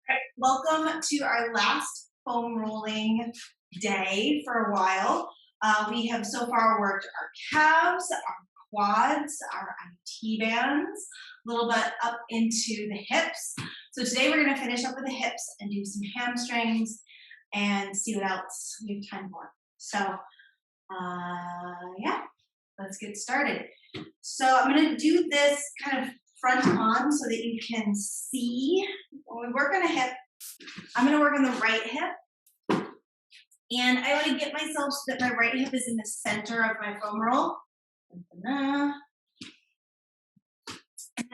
Right, welcome to our last foam rolling day for a while. We have so far worked our calves, our quads, our IT bands, a little bit up into the hips. So today we're going to finish up with the hips and do some hamstrings and see what else we have time for. So, yeah, let's get started. So I'm going to do this kind of front on so that you can see. When we work on a hip, I'm going to work on the right hip. And I want to get myself so that my right hip is in the center of my foam roll. And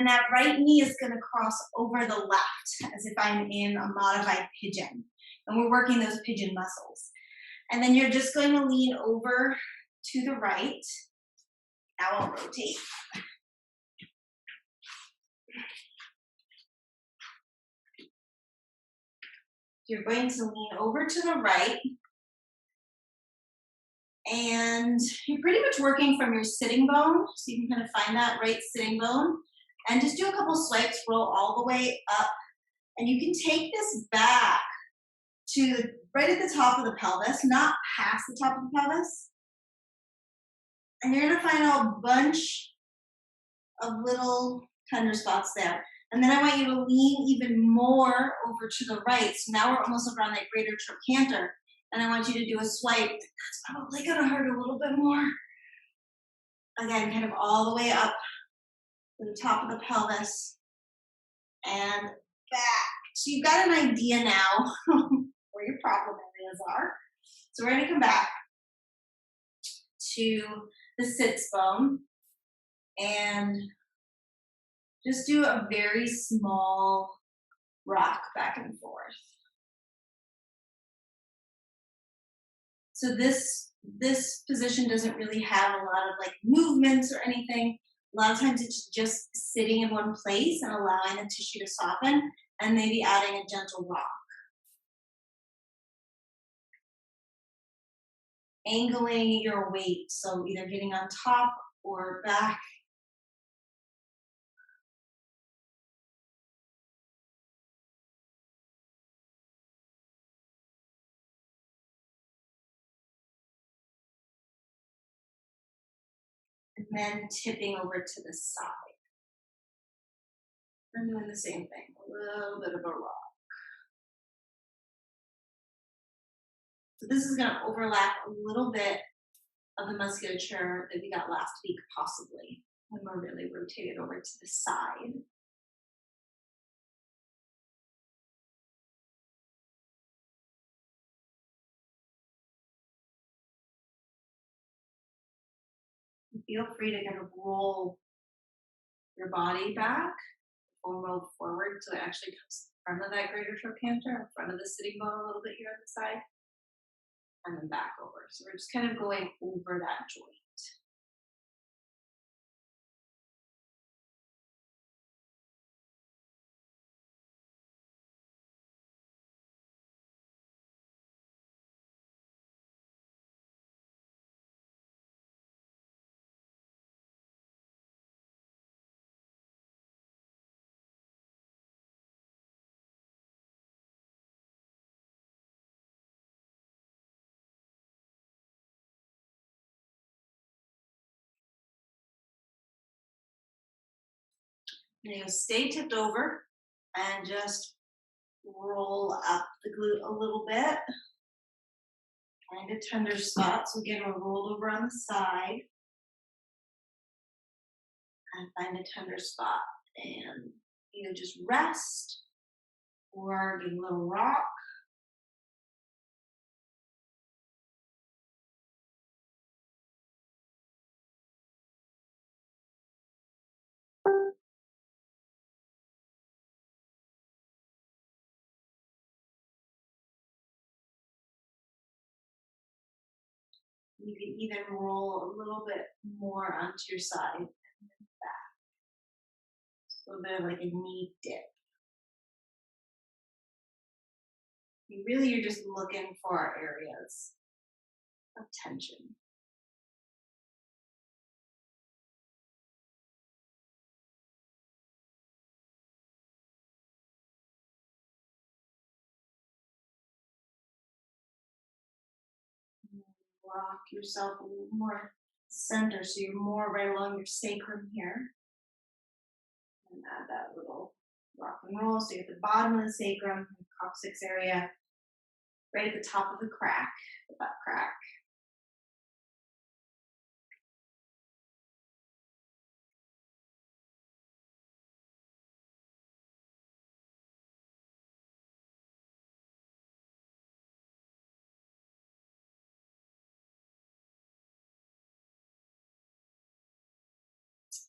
that right knee is going to cross over the left as if I'm in a modified pigeon. And we're working those pigeon muscles. And then you're just going to lean over to the right. Now I'll rotate. You're going to lean over to the right. And you're pretty much working from your sitting bone. So you can kind of find that right sitting bone. And just do a couple swipes, roll all the way up. And you can take this back to right at the top of the pelvis, not past the top of the pelvis. And you're going to find a bunch of little tender spots there. And then I want you to lean even more over to the right. So now we're almost around that greater trochanter. And I want you to do a swipe. That's probably going to hurt a little bit more. Again, kind of all the way up to the top of the pelvis and back. So you've got an idea now where your problem areas are. So we're going to come back to the sits bone and just do a very small rock back and forth. So this position doesn't really have a lot of like movements or anything. A lot of times it's just sitting in one place and allowing the tissue to soften and maybe adding a gentle rock. Angling your weight, so either getting on top or back. And then tipping over to the side. And doing the same thing, a little bit of a rock. So this is going to overlap a little bit of the musculature that we got last week, possibly, when we're really rotated over to the side. Feel free to kind of roll your body back or roll forward so it actually comes in front of that greater trochanter, in front of the sitting bone a little bit here on the side, and then back over. So we're just kind of going over that joint. You know, stay tipped over and just roll up the glute a little bit. Find a tender spot. So again, we're rolled over on the side. And find a tender spot. And either just rest or give a little rock. You can even roll a little bit more onto your side and then back. A little bit of like a knee dip. You're just looking for areas of tension. rock yourself a little more center so you're more right along your sacrum here. And add that little rock and roll. So you're at the bottom of the sacrum, the coccyx area, right at the top of the crack, the butt crack.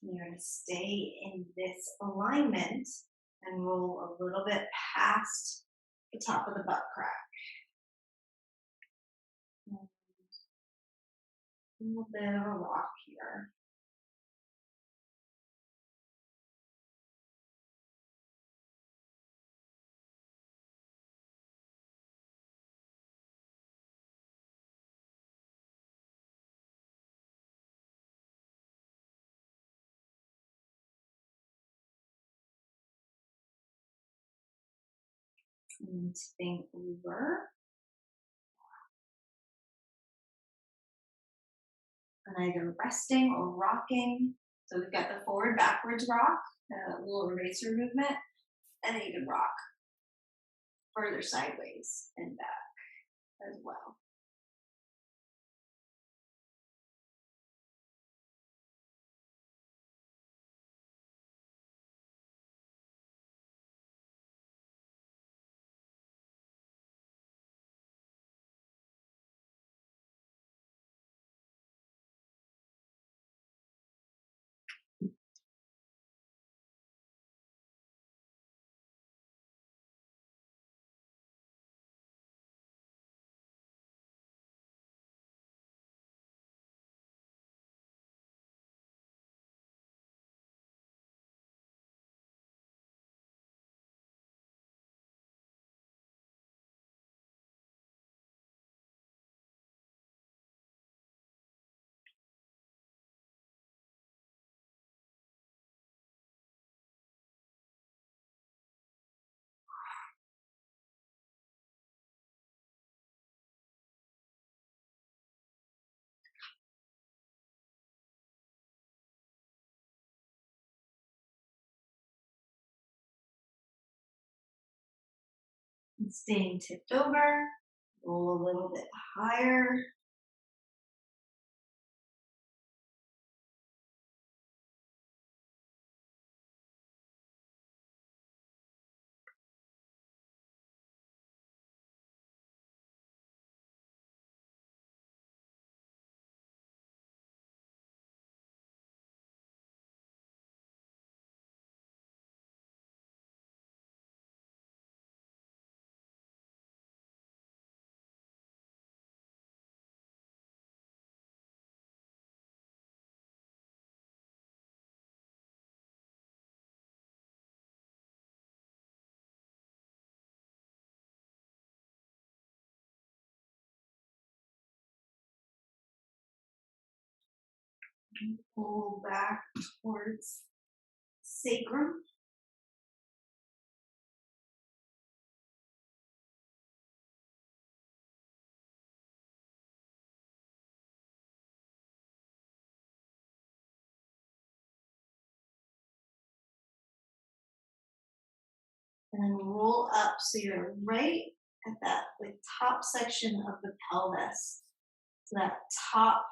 And you're going to stay in this alignment and roll a little bit past the top of the butt crack. And a little bit of a rock here. And think over. And either resting or rocking. So we've got the forward backwards rock, a little eraser movement, and then you can rock further sideways and back as well. And staying tipped over, roll a little bit higher. And pull back towards sacrum. And then roll up so you're right at that like top section of the pelvis. So that top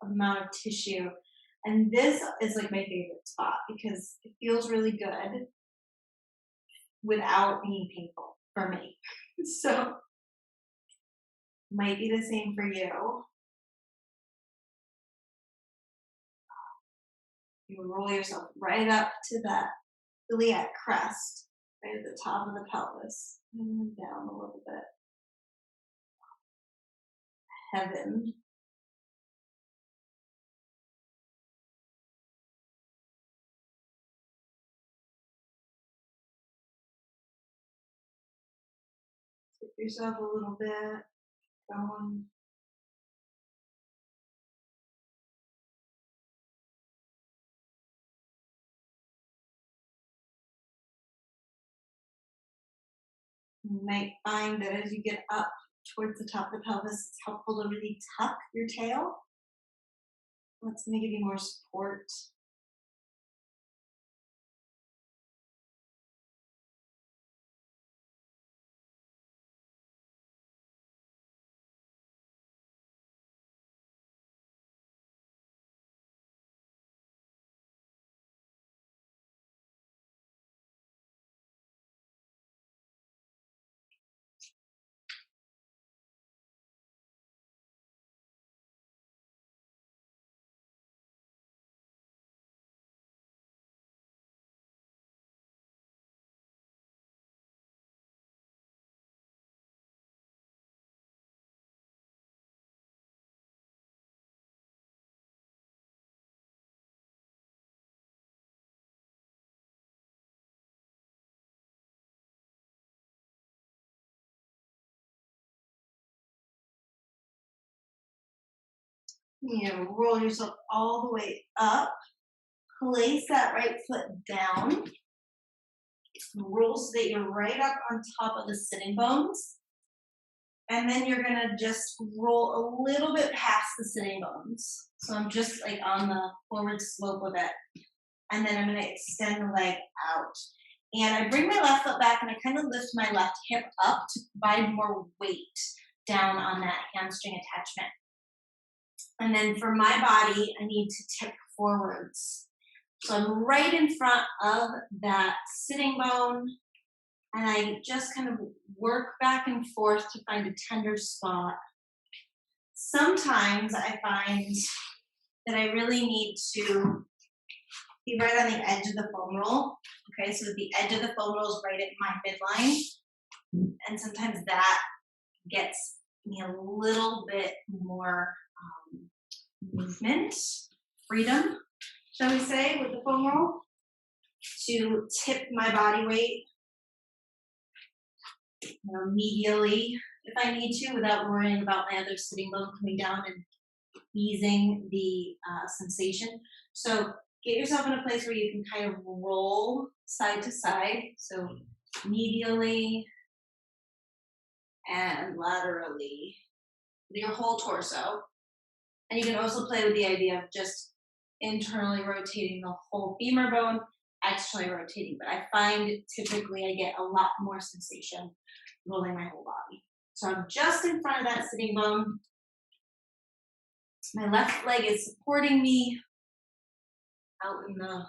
amount of tissue. And this is like my favorite spot because it feels really good without being painful for me. So might be the same for you. You roll yourself right up to that iliac crest, right at the top of the pelvis, and then down a little bit. Heaven. Tip yourself a little bit, going. You might find that as you get up towards the top of the pelvis. It's helpful to really tuck your tail. That's going to give you more support. Roll yourself all the way up. Place that right foot down. Roll so that you're right up on top of the sitting bones. And then you're going to just roll a little bit past the sitting bones. So I'm just like on the forward slope of it. And then I'm going to extend the leg out. And I bring my left foot back and I kind of lift my left hip up to provide more weight down on that hamstring attachment. And then for my body, I need to tip forwards. So I'm right in front of that sitting bone, and I just kind of work back and forth to find a tender spot. Sometimes I find that I really need to be right on the edge of the foam roll. Okay, so the edge of the foam roll is right at my midline, and sometimes that gets me a little bit more movement, freedom, shall we say, with the foam roll, to tip my body weight, medially if I need to, without worrying about my other sitting bone coming down and easing the sensation. So get yourself in a place where you can kind of roll side to side, so medially and laterally with your whole torso. And you can also play with the idea of just internally rotating the whole femur bone, externally rotating. But I find typically I get a lot more sensation rolling my whole body. So I'm just in front of that sitting bone. My left leg is supporting me out in the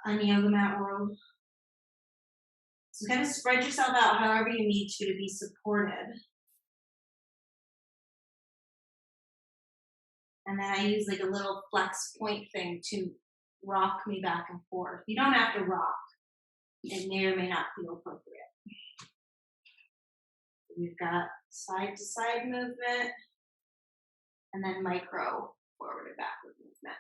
on yoga mat world. So kind of spread yourself out however you need to be supported. And then I use like a little flex point thing to rock me back and forth. You don't have to rock. It may or may not feel appropriate. We've got side to side movement and then micro forward and backward movement.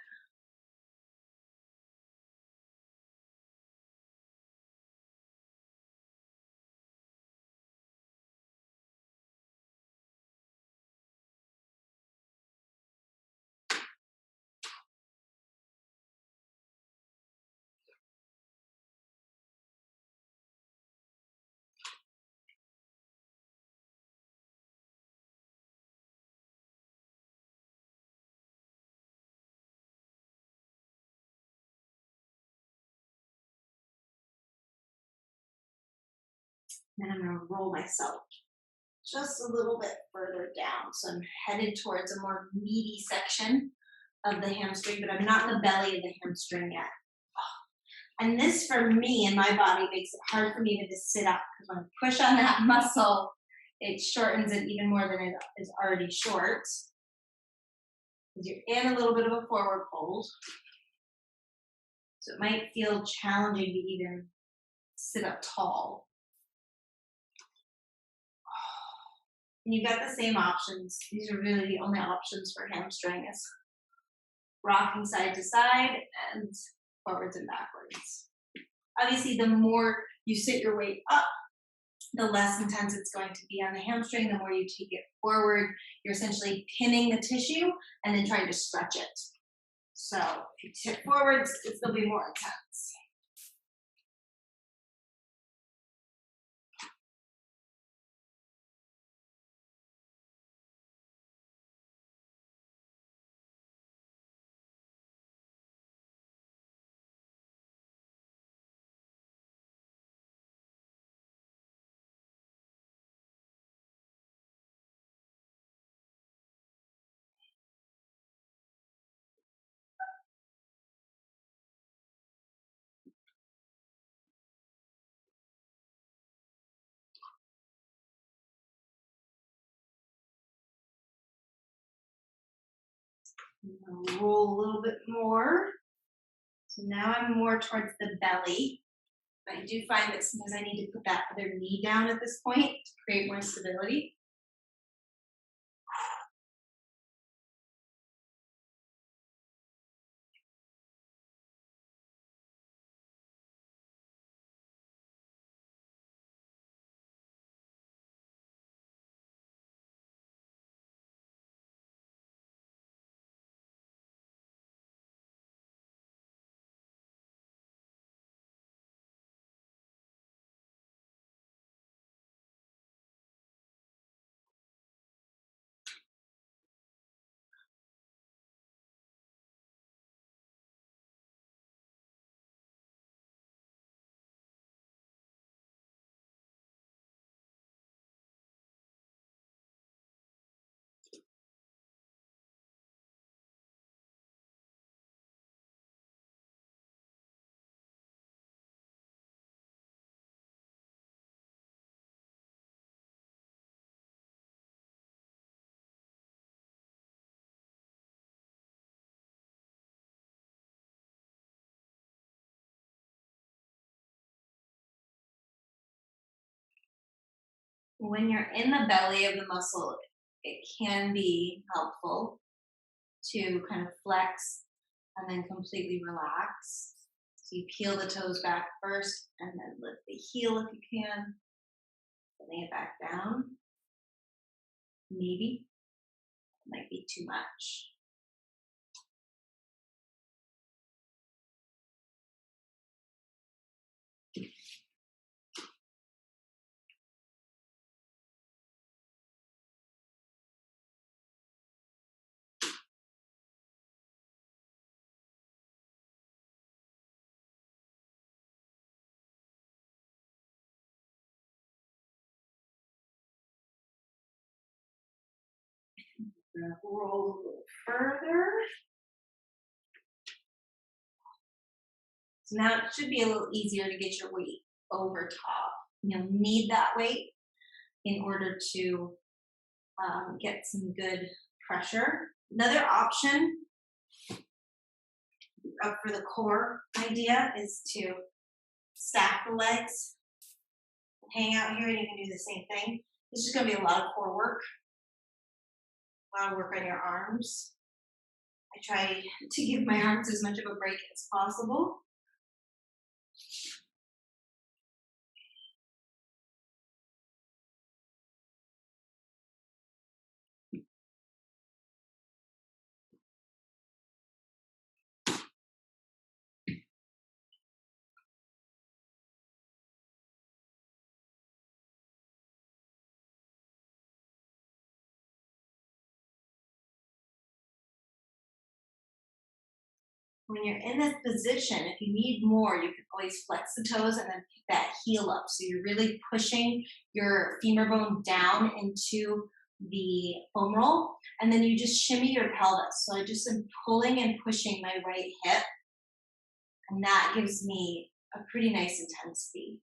Then I'm going to roll myself just a little bit further down. So I'm headed towards a more meaty section of the hamstring, but I'm not in the belly of the hamstring yet. And this, for me and my body, makes it hard for me to just sit up, because when I push on that muscle, it shortens it even more than it is already short. Because you're in a little bit of a forward fold. So it might feel challenging to even sit up tall. And you've got the same options. These are really the only options for hamstring, is rocking side to side and forwards and backwards. Obviously, the more you sit your weight up, the less intense it's going to be on the hamstring. The more you take it forward, you're essentially pinning the tissue and then trying to stretch it. So if you tip forwards, it's going to be more intense. I'm gonna roll a little bit more. So now I'm more towards the belly. I do find that sometimes I need to put that other knee down at this point to create more stability. When you're in the belly of the muscle, it can be helpful to kind of flex and then completely relax. So you peel the toes back first and then lift the heel if you can, bring it back down. Maybe it might be too much. We're gonna roll a little further. So now it should be a little easier to get your weight over top. You'll need that weight in order to get some good pressure. Another option for the core idea is to stack the legs, hang out here, and you can do the same thing. This is going to be a lot of core work, a lot of work on your arms. I try to give my arms as much of a break as possible. When you're in this position, if you need more, you can always flex the toes and then pick that heel up. So you're really pushing your femur bone down into the foam roll, and then you just shimmy your pelvis. So I just am pulling and pushing my right hip, and that gives me a pretty nice intensity.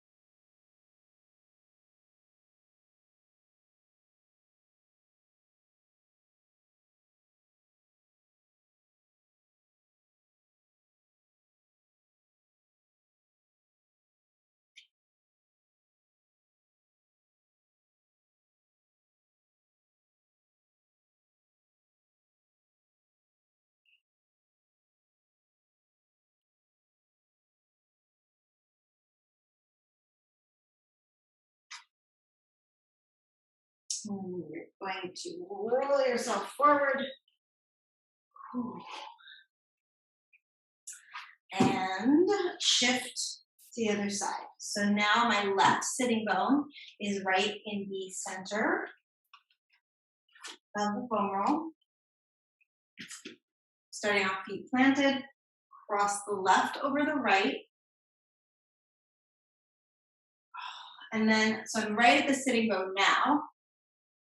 And you're going to roll yourself forward. And shift to the other side. So now my left sitting bone is right in the center of the foam roll. Starting off feet planted, cross the left over the right. And then, so I'm right at the sitting bone now.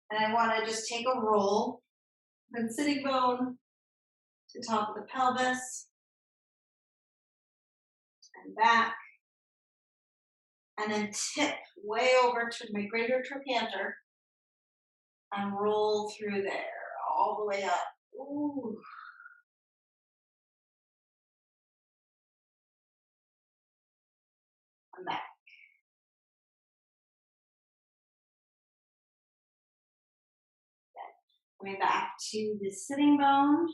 And I want to just take a roll from sitting bone to top of the pelvis and back. And then tip way over to my greater trochanter and roll through there all the way up. Ooh. Come back. Coming back to the sitting bone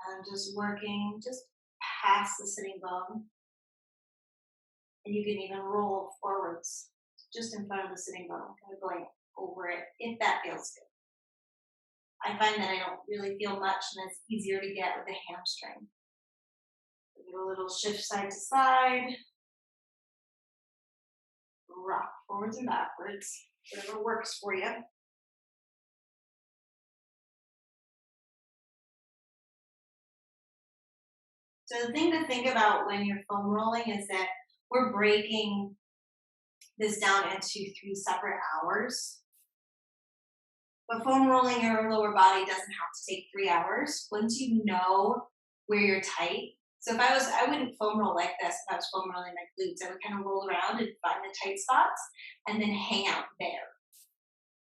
and just working just past the sitting bone. And you can even roll forwards just in front of the sitting bone, kind of going over it if that feels good. I find that I don't really feel much and it's easier to get with the hamstring. Do a little shift side to side, rock forwards and backwards, whatever works for you. So the thing to think about when you're foam rolling is that we're breaking this down into 3 separate hours. But foam rolling your lower body doesn't have to take 3 hours. Once you know where you're tight. So if I wouldn't foam roll like this. If I was foam rolling my glutes, I would kind of roll around and find the tight spots and then hang out there.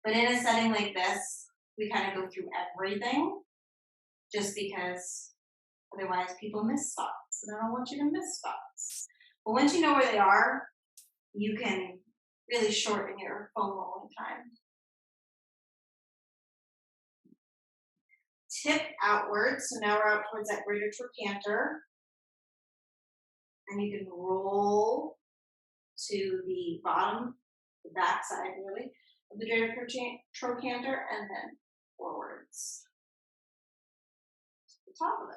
But in a setting like this, we kind of go through everything just because otherwise people miss spots. And I don't want you to miss spots. But once you know where they are, you can really shorten your foam rolling time. Tip outwards. So now we're out towards that greater trochanter. And you can roll to the bottom, the back side really, of the greater trochanter and then forwards to the top of it.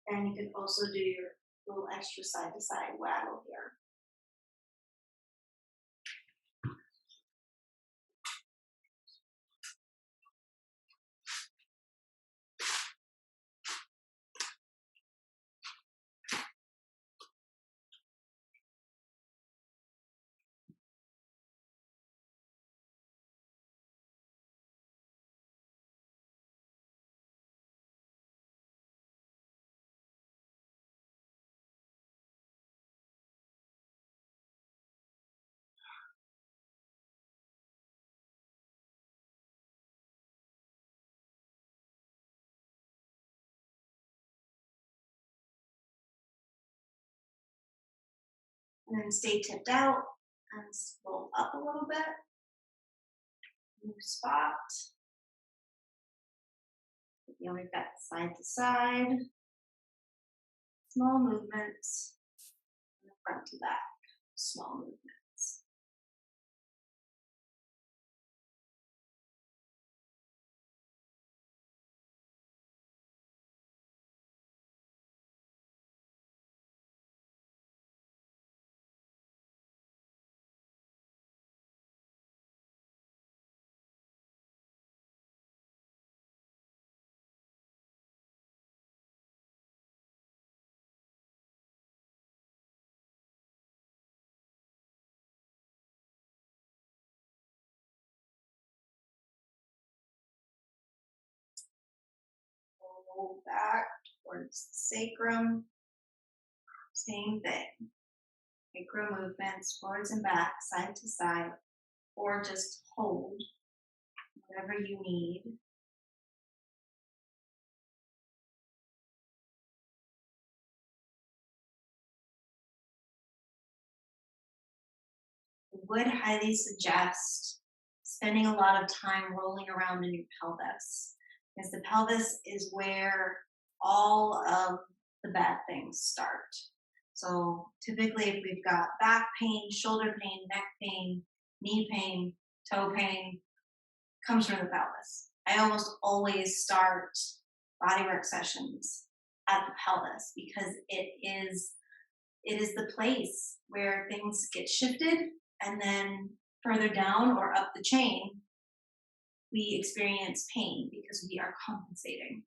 And you can also do your little extra side to side waggle here. And then stay tipped out and roll up a little bit. New spot. You know, we've got side to side. Small movements. And front to back. Small movements. Roll back towards the sacrum. Same thing. Micro movements, forwards and back, side to side, or just hold whatever you need. I would highly suggest spending a lot of time rolling around in your pelvis, because the pelvis is where all of the bad things start. So typically if we've got back pain, shoulder pain, neck pain, knee pain, toe pain, comes from the pelvis. I almost always start bodywork sessions at the pelvis because it is the place where things get shifted, and then further down or up the chain, we experience pain because we are compensating.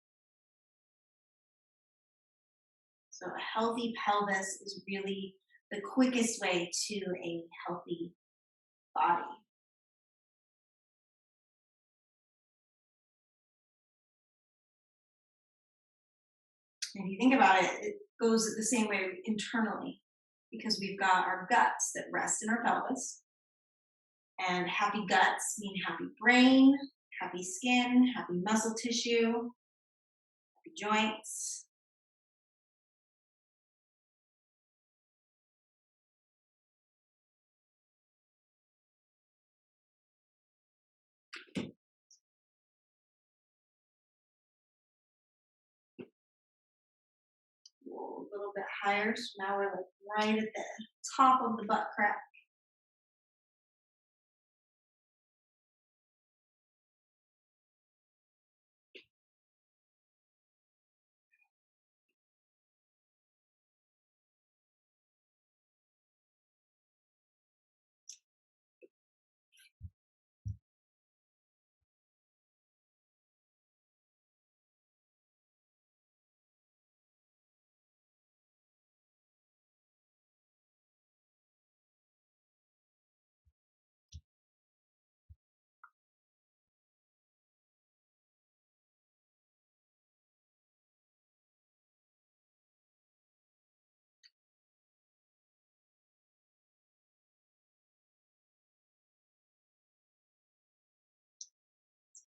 So a healthy pelvis is really the quickest way to a healthy body. And if you think about it, it goes the same way internally, because we've got our guts that rest in our pelvis. And happy guts mean happy brain, happy skin, happy muscle tissue. joints. A little bit higher, so now we're like right at the top of the butt crack.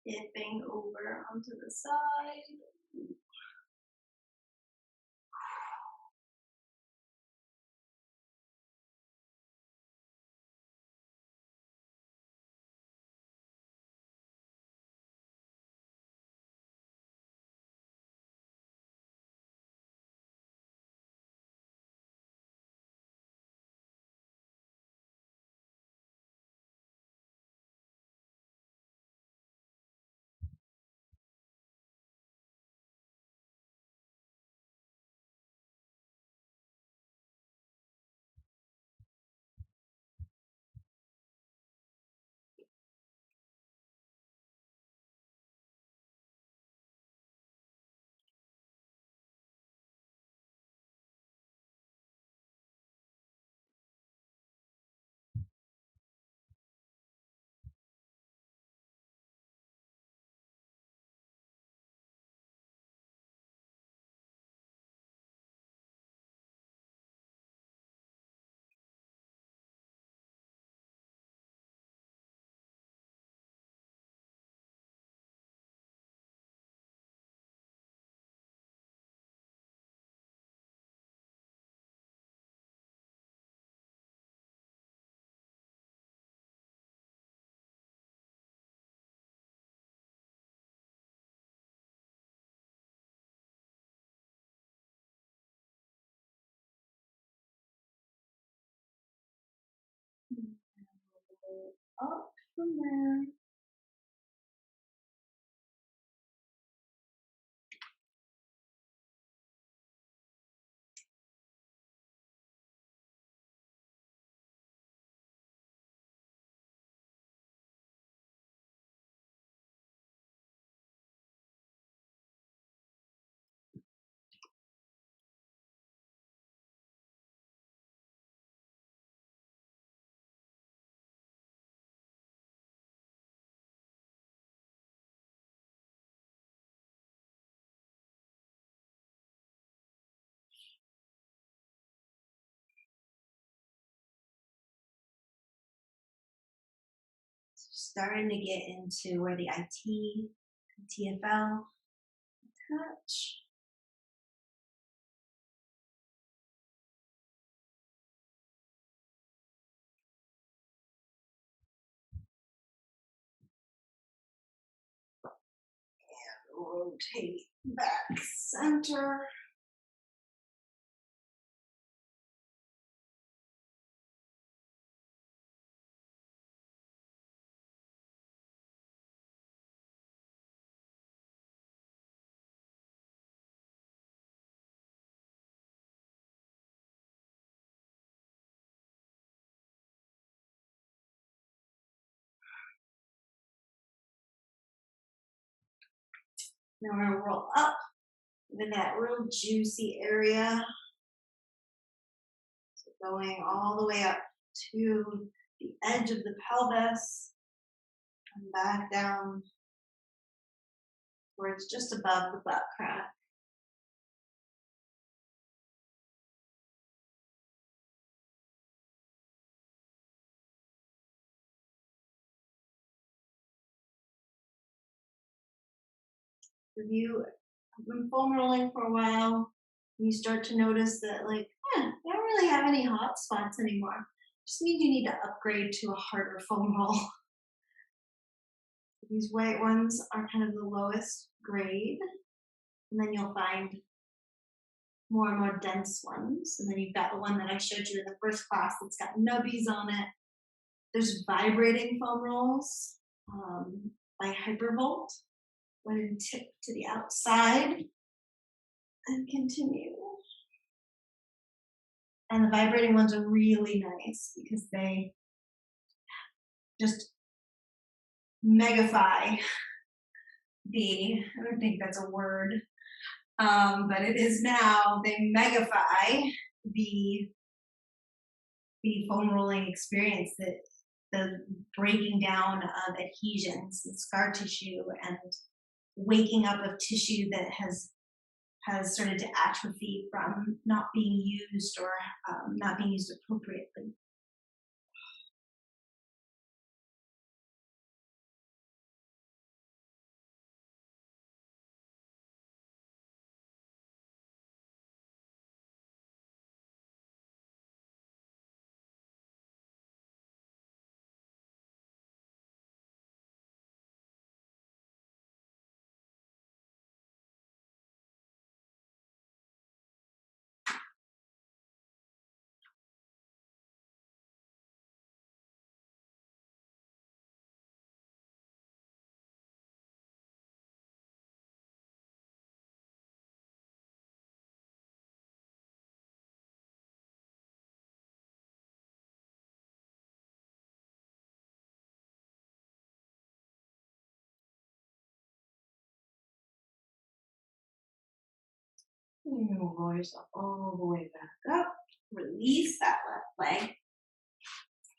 Dipping over onto the side. Up from there. Starting to get into where the IT, TFL touch. And rotate back center. Now we're gonna roll up in that real juicy area. So going all the way up to the edge of the pelvis and back down where it's just above the butt crack. Review You've been foam rolling for a while, and you start to notice that, like, I don't really have any hot spots anymore. Just means you need to upgrade to a harder foam roll. These white ones are kind of the lowest grade, and then you'll find more and more dense ones. And then you've got the one that I showed you in the first class that's got nubbies on it. There's vibrating foam rolls by Hypervolt. Go ahead and tip to the outside and continue. And the vibrating ones are really nice because they just megafy I don't think that's a word, but it is now, they megafy the foam rolling experience, that the breaking down of adhesions and scar tissue and waking up of tissue that has started to atrophy from not being used or not being used appropriately. You're going to roll yourself all the way back up. Release that left leg.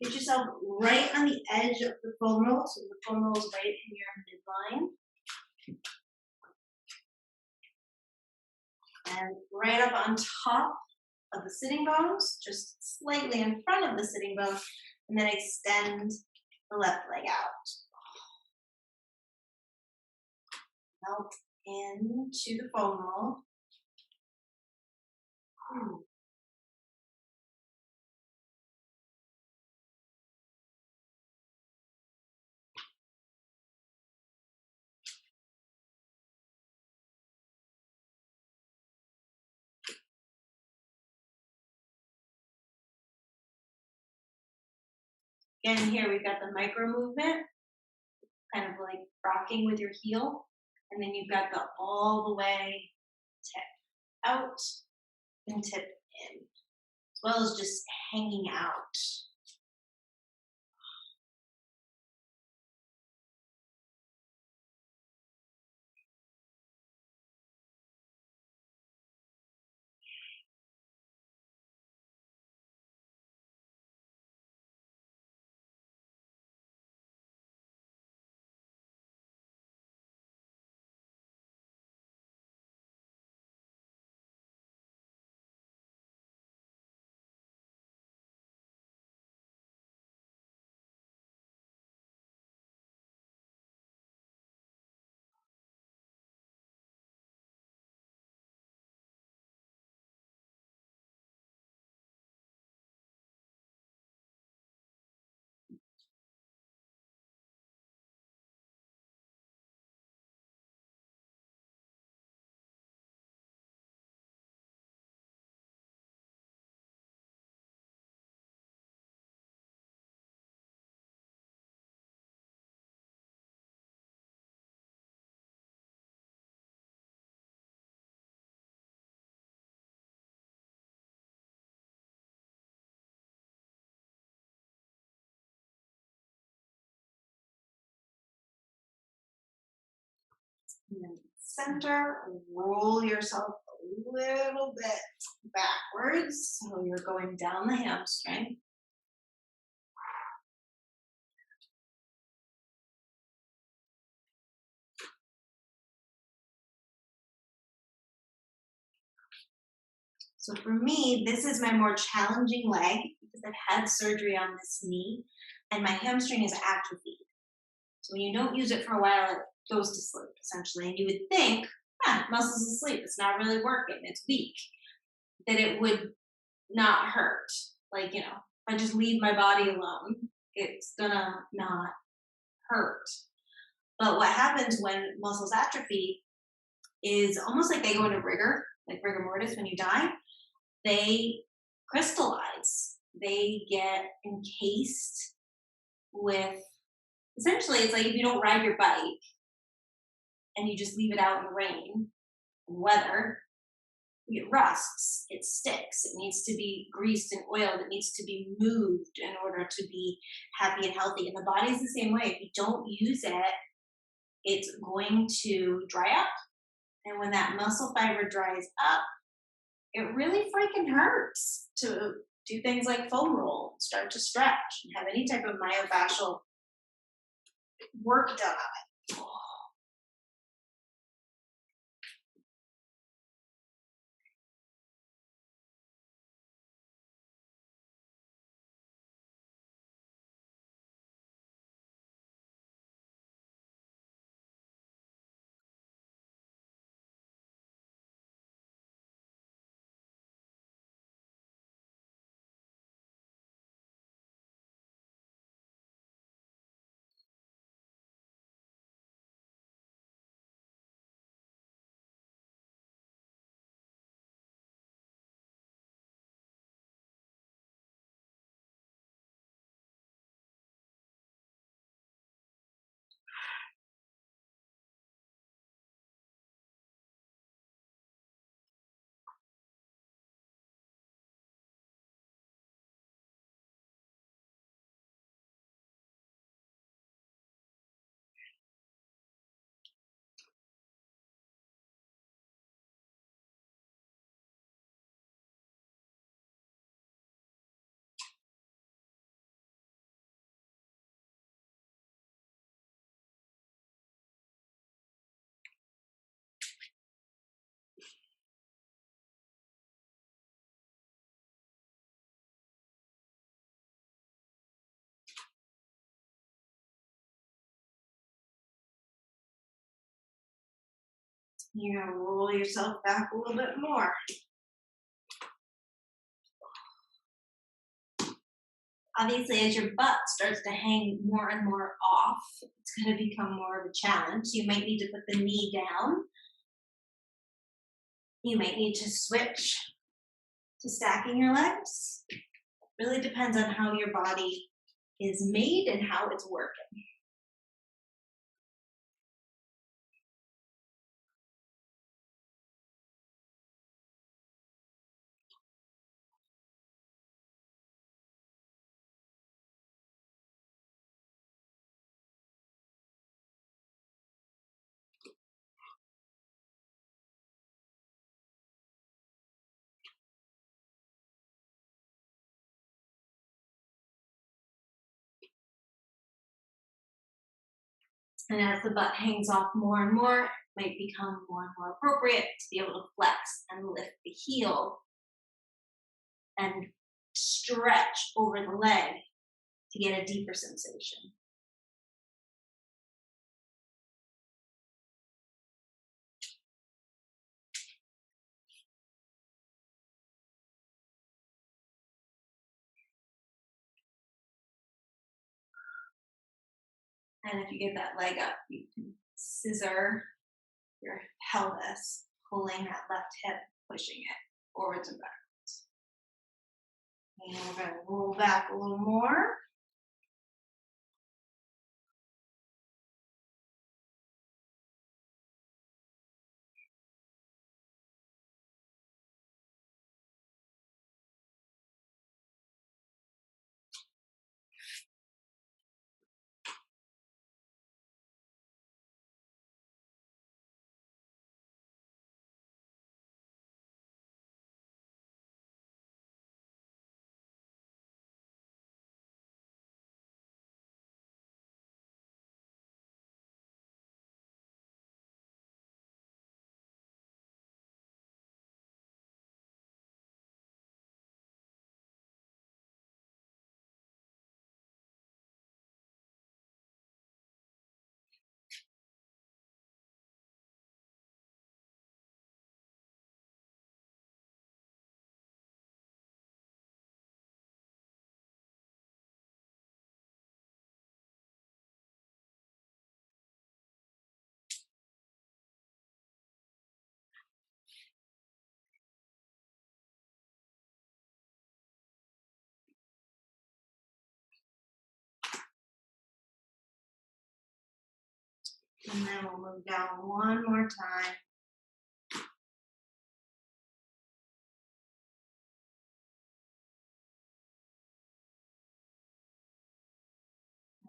Get yourself right on the edge of the foam roll, so the foam roll is right in your midline. And right up on top of the sitting bones, just slightly in front of the sitting bone, and then extend the left leg out. Melt into the foam roll. Again, here we've got the micro movement, kind of like rocking with your heel, and then you've got the all the way tip out and tip in, as well as just hanging out. And then center, roll yourself a little bit backwards, so you're going down the hamstring. So for me, this is my more challenging leg because I've had surgery on this knee and my hamstring is atrophied. So when you don't use it for a while, it goes to sleep essentially. And you would think, muscle's asleep, it's not really working, it's weak, that it would not hurt. Like, if I just leave my body alone, it's gonna not hurt. But what happens when muscles atrophy is almost like they go into rigor, like rigor mortis when you die. They crystallize, they get encased with, essentially, it's like if you don't ride your bike and you just leave it out in the rain and weather, it rusts, it sticks, it needs to be greased and oiled, it needs to be moved in order to be happy and healthy. And the body's the same way. If you don't use it, it's going to dry up. And when that muscle fiber dries up, it really freaking hurts to do things like foam roll, start to stretch, and have any type of myofascial work done on it. You're gonna roll yourself back a little bit more. Obviously, as your butt starts to hang more and more off, it's going to become more of a challenge. You might need to put the knee down. You might need to switch to stacking your legs. It really depends on how your body is made and how it's working. And as the butt hangs off more and more, it might become more and more appropriate to be able to flex and lift the heel and stretch over the leg to get a deeper sensation. And if you get that leg up, you can scissor your pelvis, pulling that left hip, pushing it forwards and backwards. And we're going to roll back a little more. And then we'll move down one more time.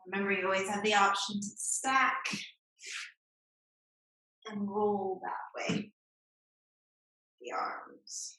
Remember, you always have the option to stack and roll that way, the arms.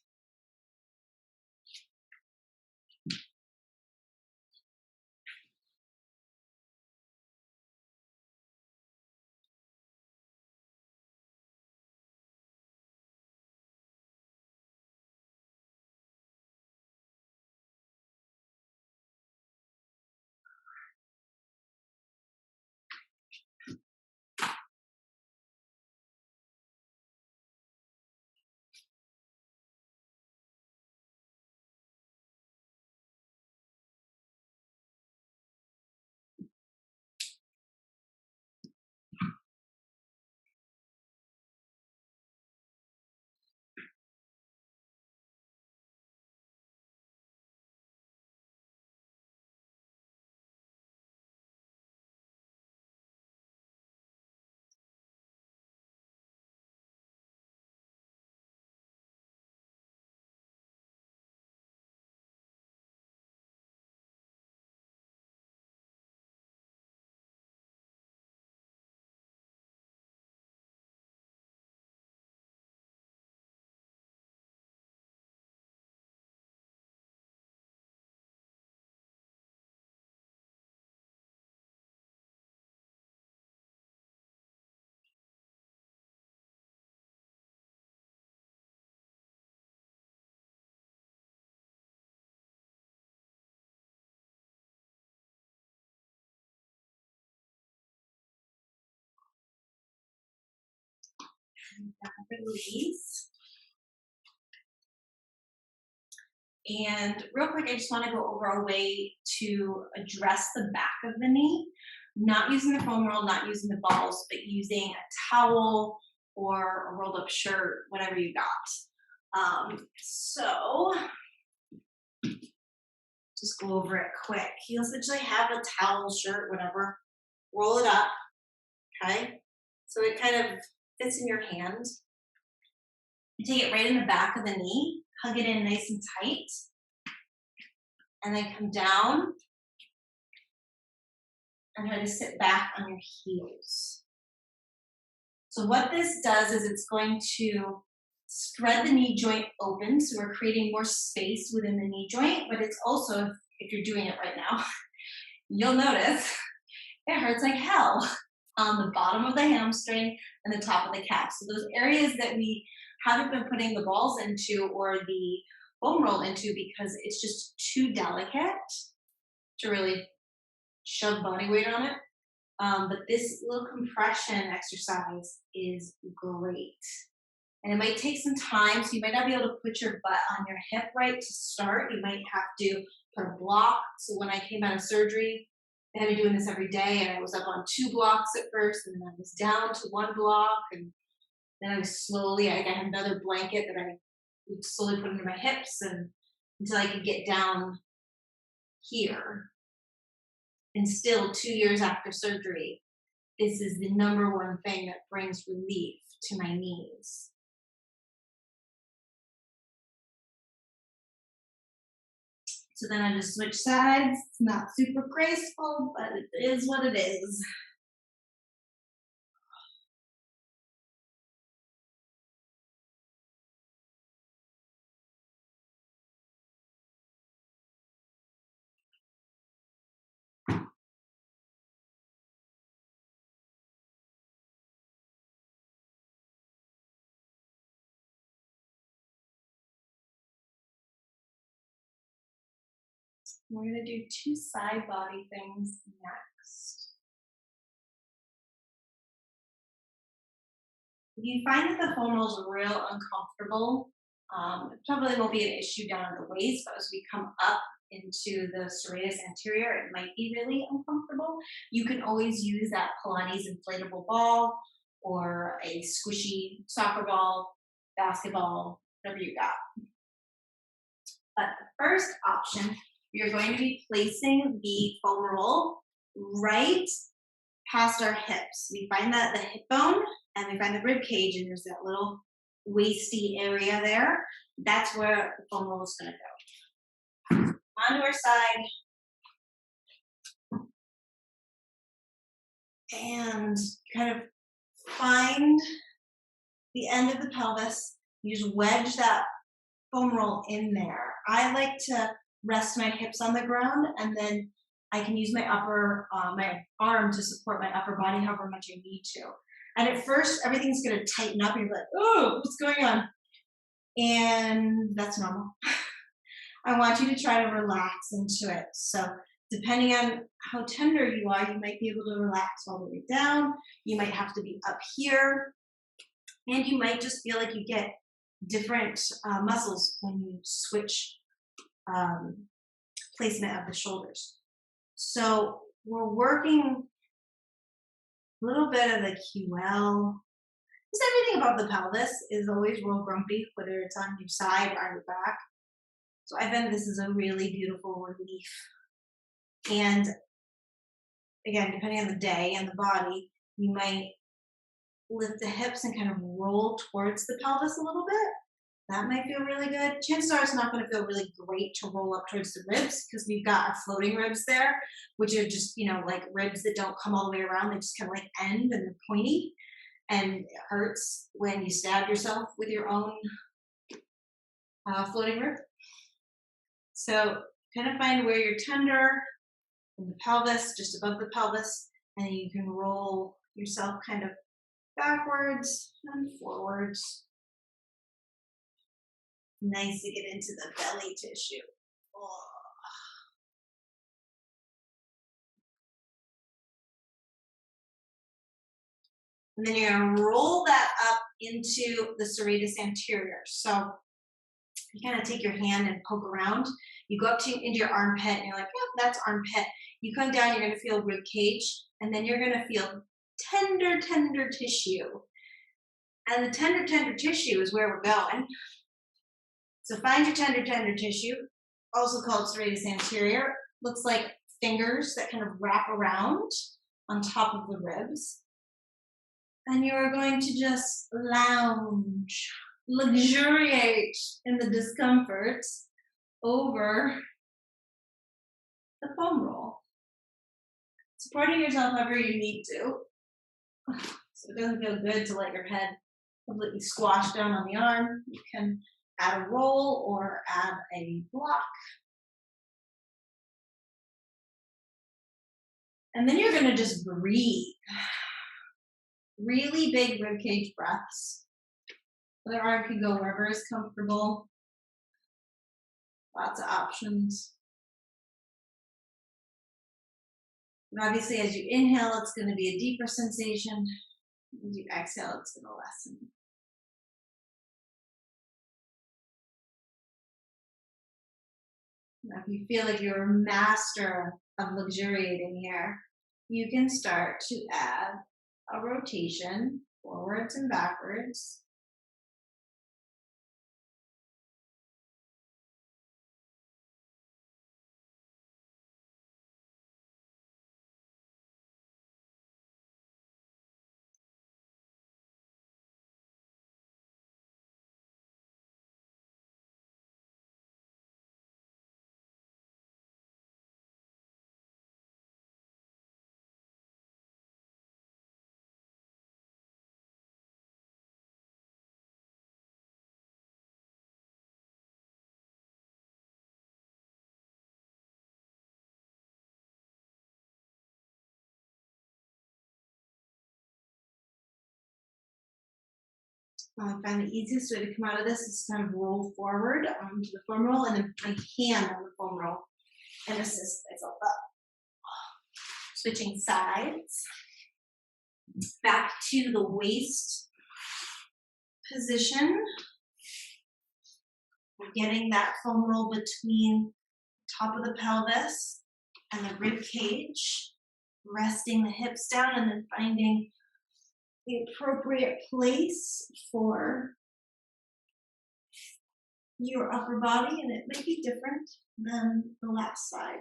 Release. And real quick, I just want to go over a way to address the back of the knee, not using the foam roll, not using the balls, but using a towel or a rolled up shirt, whatever you got. So just go over it quick. You'll essentially have a towel, shirt, whatever, roll it up, okay? So it kind of fits in your hand. You take it right in the back of the knee, hug it in nice and tight, and then come down and try to sit back on your heels. So what this does is it's going to spread the knee joint open, so we're creating more space within the knee joint, but it's also, if you're doing it right now, you'll notice it hurts like hell on the bottom of the hamstring and the top of the calf. So those areas that we haven't been putting the balls into or the foam roll into because it's just too delicate to really shove body weight on it. But this little compression exercise is great. And it might take some time, so you might not be able to put your butt on your hip right to start. You might have to put a block. So when I came out of surgery, they had me doing this every day, and I was up on 2 blocks at first, and then I was down to 1 block, and then I was slowly, I got another blanket that I would slowly put under my hips and until I could get down here. And still 2 years after surgery, this is the number one thing that brings relief to my knees. So then I just switch sides. It's not super graceful, but it is what it is. We're going to do 2 side body things next. If you find that the foam roll is real uncomfortable, it probably won't be an issue down at the waist, but as we come up into the serratus anterior, it might be really uncomfortable. You can always use that Pilates inflatable ball or a squishy soccer ball, basketball, whatever you got. But the first option, you're going to be placing the foam roll right past our hips. We find that the hip bone and we find the rib cage, and there's that little waisty area there. That's where the foam roll is going to go. Onto our side. And kind of find the end of the pelvis. You just wedge that foam roll in there. I like to rest my hips on the ground, and then I can use my my arm to support my upper body however much I need to. And at first, everything's going to tighten up, and you're like, oh, what's going on? And that's normal. I want you to try to relax into it. So depending on how tender you are, you might be able to relax all the way down. You might have to be up here. And you might just feel like you get different muscles when you switch placement of the shoulders. So we're working a little bit of the QL. Because everything above the pelvis is always real grumpy, whether it's on your side or on your back. So I find this is a really beautiful relief. And again, depending on the day and the body, you might lift the hips and kind of roll towards the pelvis a little bit. That might feel really good. Chances are it's not going to feel really great to roll up towards the ribs because we've got our floating ribs there, which are just, like ribs that don't come all the way around. They just kind of like end and they're pointy. And it hurts when you stab yourself with your own floating rib. So kind of find where you're tender in the pelvis, just above the pelvis, and then you can roll yourself kind of backwards and forwards. Nice to get into the belly tissue. Oh. And then you're going to roll that up into the serratus anterior. So you kind of take your hand and poke around. You go up into your armpit and you're like, yeah, that's armpit. You come down, you're going to feel rib cage, and then you're going to feel tender, tender tissue. And the tender, tender tissue is where we're going. So find your tender, tender tissue, also called serratus anterior. Looks like fingers that kind of wrap around on top of the ribs. And you are going to just lounge, luxuriate in the discomfort over the foam roll. Supporting yourself however you need to. So it doesn't feel good to let your head completely squash down on the arm. You can add a roll or add a block. And then you're going to just breathe. Really big ribcage breaths. Other arm can go wherever is comfortable. Lots of options. And obviously, as you inhale, it's going to be a deeper sensation. As you exhale, it's going to lessen. Now, if you feel like you're a master of luxuriating here, you can start to add a rotation forwards and backwards. I find the easiest way to come out of this is to kind of roll forward onto the foam roll and then my hand on the foam roll and assist myself up. Switching sides. Back to the waist position. We're getting that foam roll between the top of the pelvis and the rib cage. Resting the hips down and then finding the appropriate place for your upper body, and it may be different than the last side.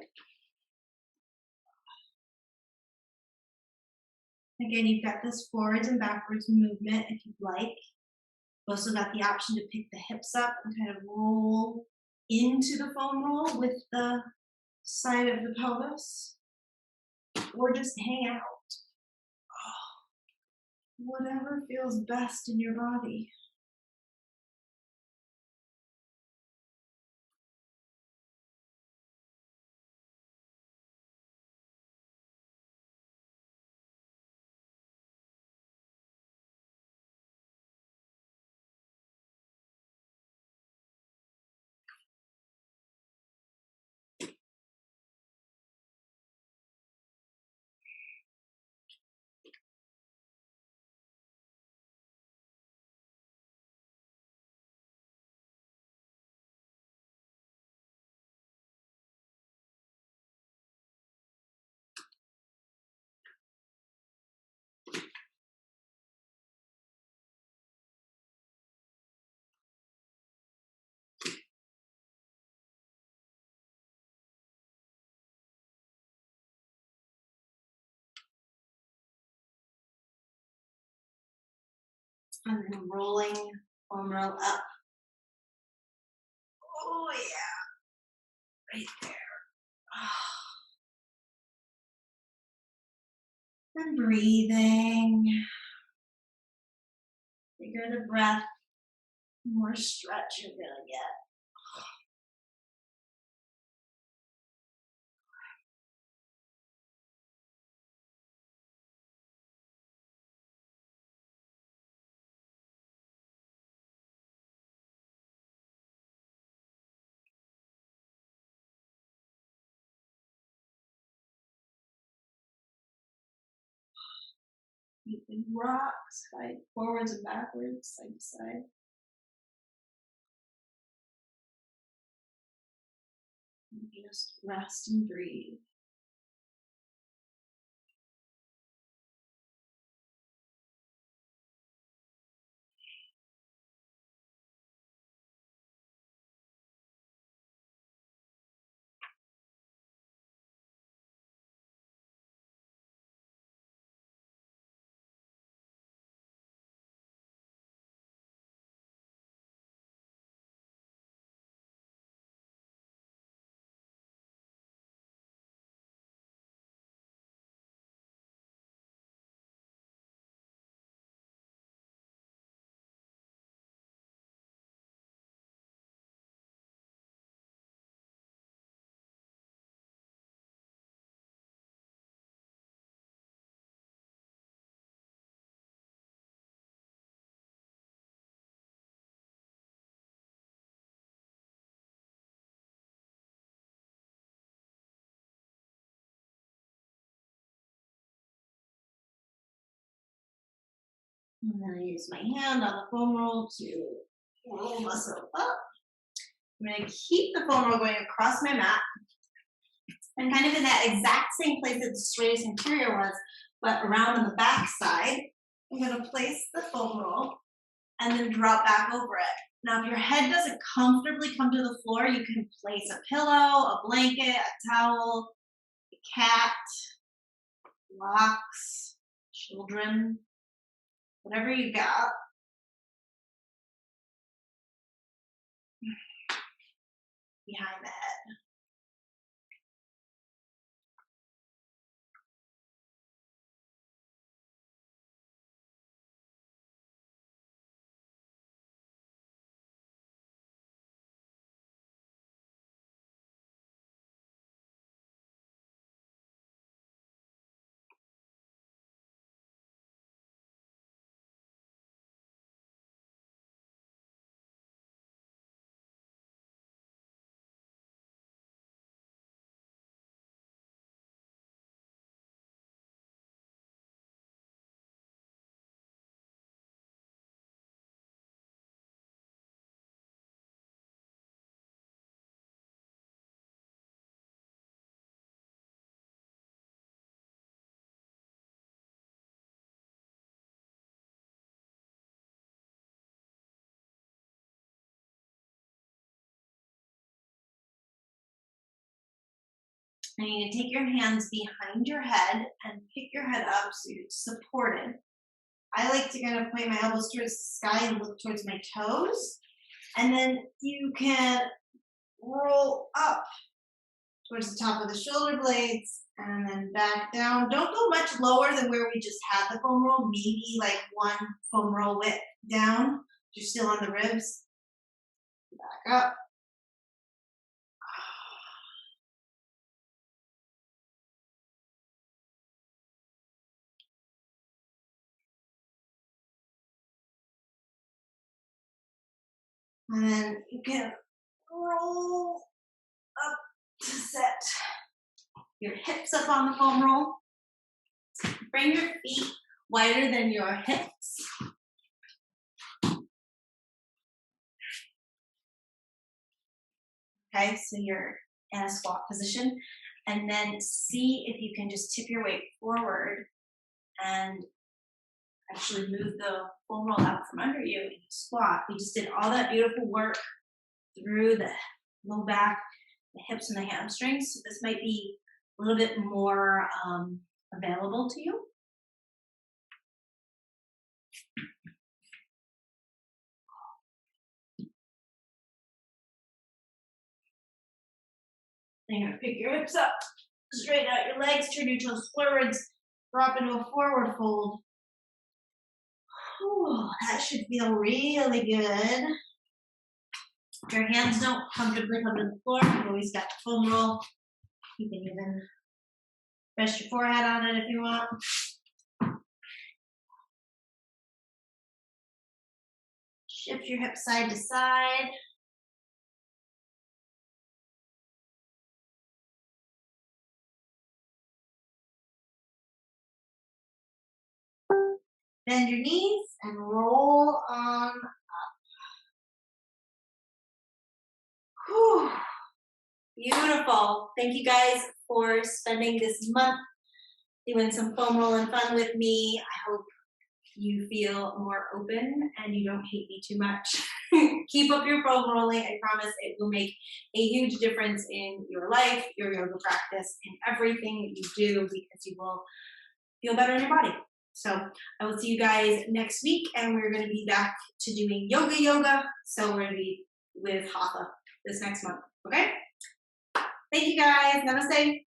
Again, you've got this forwards and backwards movement if you'd like. You've also got the option to pick the hips up and kind of roll into the foam roll with the side of the pelvis, or just hang out. Whatever feels best in your body. And then rolling foam roll up. Oh yeah, right there. And breathing. Bigger the breath, the more stretch you're gonna get. You can rock, side forwards and backwards, side to side. And just rest and breathe. And then I use my hand on the foam roll to roll myself up. I'm going to keep the foam roll going across my mat and kind of in that exact same place that the straightest interior was, but around on the back side. I'm going to place the foam roll and then drop back over it. Now, if your head doesn't comfortably come to the floor, you can place a pillow, a blanket, a towel, a cat, blocks, children, whatever you got. Behind the head. And you're going to take your hands behind your head and pick your head up so you're supported. I like to kind of point my elbows towards the sky and look towards my toes. And then you can roll up towards the top of the shoulder blades and then back down. Don't go much lower than where we just had the foam roll, maybe like one foam roll width down. You're still on the ribs. Back up. And then you can roll up to set your hips up on the foam roll. Bring your feet wider than your hips. Okay, so you're in a squat position. And then see if you can just tip your weight forward and actually move the foam roll out from under you and you squat. We just did all that beautiful work through the low back, the hips, and the hamstrings. So this might be a little bit more available to you. Then you're going to pick your hips up, straighten out your legs, turn your toes forwards, drop into a forward fold. Ooh, that should feel really good. If your hands don't comfortably come to the floor, you've always got the foam roll. You can even rest your forehead on it if you want. Shift your hips side to side. Bend your knees and roll on up. Whew. Beautiful. Thank you guys for spending this month doing some foam rolling fun with me. I hope you feel more open and you don't hate me too much. Keep up your foam rolling. I promise it will make a huge difference in your life, your yoga practice, in everything that you do, because you will feel better in your body. So I will see you guys next week, and we're going to be back to doing yoga. So we're going to be with Hatha this next month. Okay? Thank you guys. Namaste.